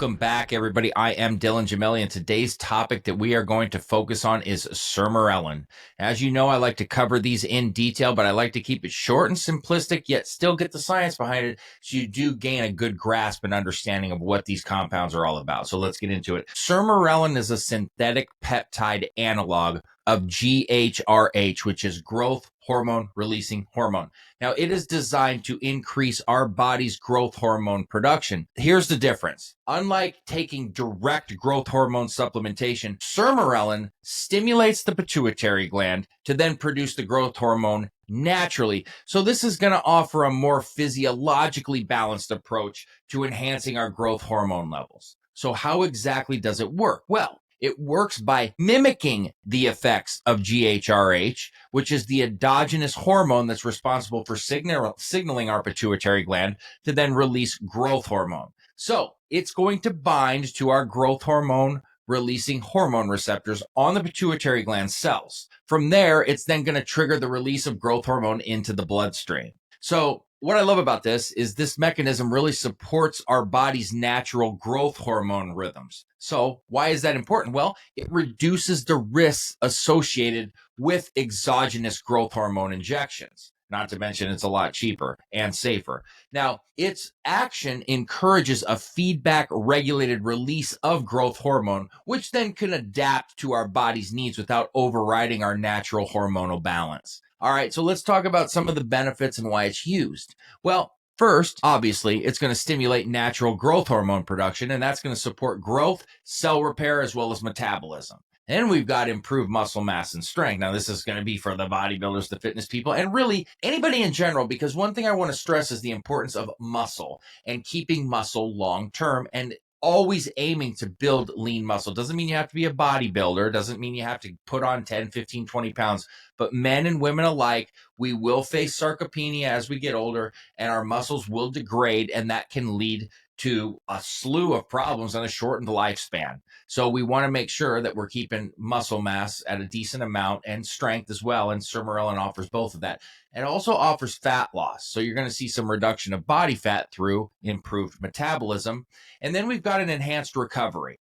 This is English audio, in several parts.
Welcome back, everybody. I am Dylan Gemelli, and today's topic that we are going to focus on is sermorelin. As you know, I like to cover these in detail, but I like to keep it short and simplistic, yet still get the science behind it so you do gain a good grasp and understanding of what these compounds are all about. So let's get into it. Sermorelin is a synthetic peptide analog of GHRH, which is growth hormone releasing hormone. Now, it is designed to increase our body's growth hormone production. Here's the difference. Unlike taking direct growth hormone supplementation, sermorelin stimulates the pituitary gland to then produce the growth hormone naturally. So this is going to offer a more physiologically balanced approach to enhancing our growth hormone levels. So how exactly does it work? Well, it works by mimicking the effects of GHRH, which is the endogenous hormone that's responsible for signaling our pituitary gland to then release growth hormone. So it's going to bind to our growth hormone releasing hormone receptors on the pituitary gland cells. From there, it's then going to trigger the release of growth hormone into the bloodstream. So what I love about this is this mechanism really supports our body's natural growth hormone rhythms. So why is that important? Well, it reduces the risks associated with exogenous growth hormone injections. Not to mention it's a lot cheaper and safer. Now, its action encourages a feedback regulated release of growth hormone, which then can adapt to our body's needs without overriding our natural hormonal balance. All right, so let's talk about some of the benefits and why it's used. Well, first, obviously, it's going to stimulate natural growth hormone production, and that's going to support growth, cell repair, as well as metabolism. Then we've got improved muscle mass and strength. Now, this is going to be for the bodybuilders, the fitness people, and really anybody in general, because one thing I want to stress is the importance of muscle and keeping muscle long-term and always aiming to build lean muscle. Doesn't mean you have to be a bodybuilder. Doesn't mean you have to put on 10, 15, 20 pounds. But men and women alike, we will face sarcopenia as we get older, and our muscles will degrade, and that can lead to a slew of problems and a shortened lifespan. So we want to make sure that we're keeping muscle mass at a decent amount and strength as well. And sermorelin offers both of that. It also offers fat loss. So you're going to see some reduction of body fat through improved metabolism. And then we've got an enhanced recovery.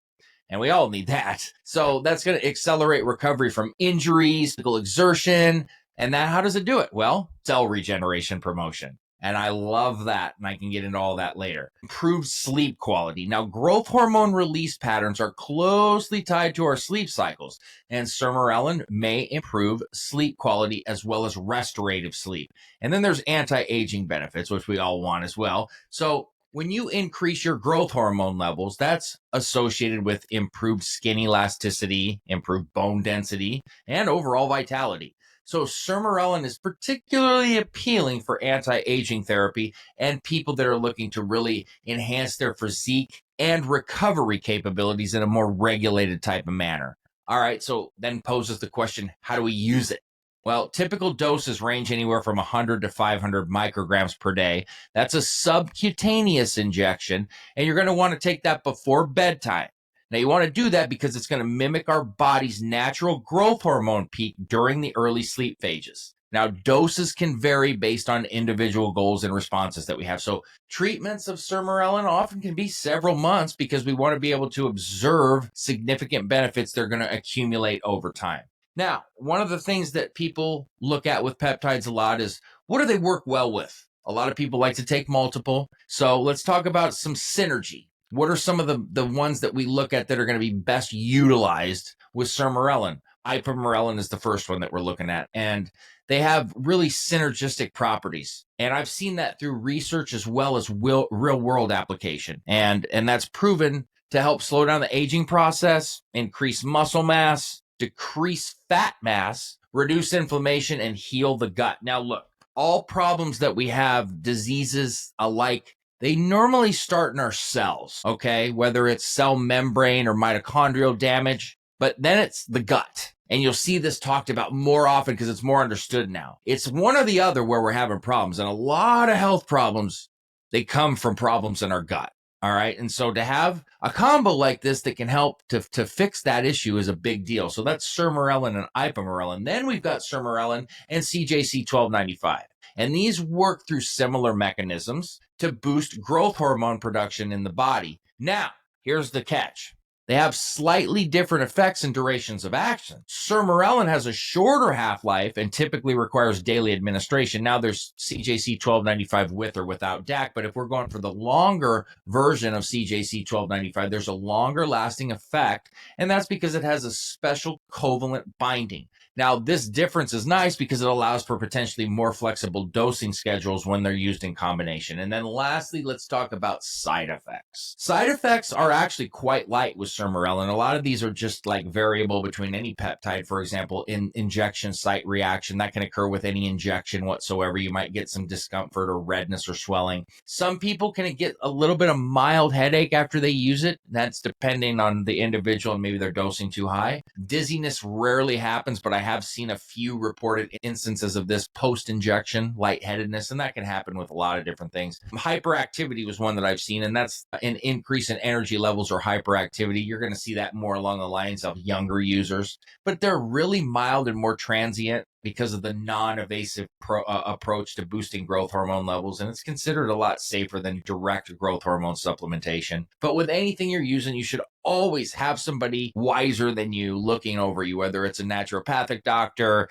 And we all need that. So that's going to accelerate recovery from injuries, physical exertion. And that, how does it do it? Well, cell regeneration promotion. And I love that, and I can get into all that later. Improved sleep quality. Now, growth hormone release patterns are closely tied to our sleep cycles, and sermorelin may improve sleep quality as well as restorative sleep. And then there's anti-aging benefits, which we all want as well. So when you increase your growth hormone levels, that's associated with improved skin elasticity, improved bone density, and overall vitality. So sermorelin is particularly appealing for anti-aging therapy and people that are looking to really enhance their physique and recovery capabilities in a more regulated type of manner. All right, so then poses the question, how do we use it? Well, typical doses range anywhere from 100 to 500 micrograms per day. That's a subcutaneous injection, and you're going to want to take that before bedtime. Now, you want to do that because it's going to mimic our body's natural growth hormone peak during the early sleep phases. Now, doses can vary based on individual goals and responses that we have. So treatments of sermorelin often can be several months because we want to be able to observe significant benefits that are going to accumulate over time. Now, one of the things that people look at with peptides a lot is, what do they work well with? A lot of people like to take multiple. So let's talk about some synergy. What are some of the ones that we look at that are going to be best utilized with sermorelin? Ipamorelin is the first one that we're looking at, and they have really synergistic properties. And I've seen that through research as well as real-world application. And that's proven to help slow down the aging process, increase muscle mass, decrease fat mass, reduce inflammation, and heal the gut. Now, look, all problems that we have, diseases alike, they normally start in our cells, okay? Whether it's cell membrane or mitochondrial damage, but then it's the gut. And you'll see this talked about more often because it's more understood now. It's one or the other where we're having problems. And a lot of health problems, they come from problems in our gut, all right? And so to have a combo like this that can help to fix that issue is a big deal. So that's sermorelin and ipamorelin. Then we've got sermorelin and CJC 1295. And these work through similar mechanisms to boost growth hormone production in the body. Now, Here's the catch. They have slightly different effects and durations of action. Sermorelin has a shorter half-life and typically requires daily administration. Now there's CJC 1295 with or without DAC, but if we're going for the longer version of CJC 1295, there's a longer lasting effect, and that's because it has a special covalent binding. Now, this difference is nice because it allows for potentially more flexible dosing schedules when they're used in combination. And then lastly, let's talk about side effects. Side effects are actually quite light with sermorelin. A lot of these are just like variable between any peptide. For example, in injection site reaction, that can occur with any injection whatsoever. You might get some discomfort or redness or swelling. Some people can get a little bit of mild headache after they use it. That's depending on the individual and maybe they're dosing too high. Dizziness rarely happens, but I have seen a few reported instances of this post-injection lightheadedness, and that can happen with a lot of different things. Hyperactivity was one that I've seen, and that's an increase in energy levels or hyperactivity. You're going to see that more along the lines of younger users, but they're really mild and more transient because of the non-invasive approach to boosting growth hormone levels, and it's considered a lot safer than direct growth hormone supplementation. But with anything you're using, you should always have somebody wiser than you looking over you, whether it's a naturopathic doctor,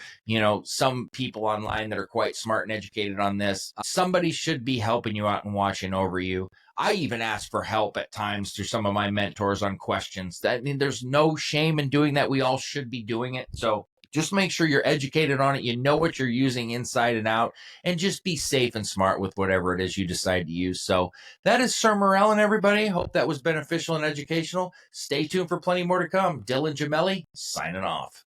some people online that are quite smart and educated on this. Somebody should be helping you out and watching over you. I even ask for help at times through some of my mentors on questions. There's no shame in doing that. We all should be doing it. So just make sure you're educated on it. You know what you're using inside and out, and just be safe and smart with whatever it is you decide to use. So that is sermorelin, everybody. Hope that was beneficial and educational. Stay tuned for plenty more to come. Dylan Gemelli signing off.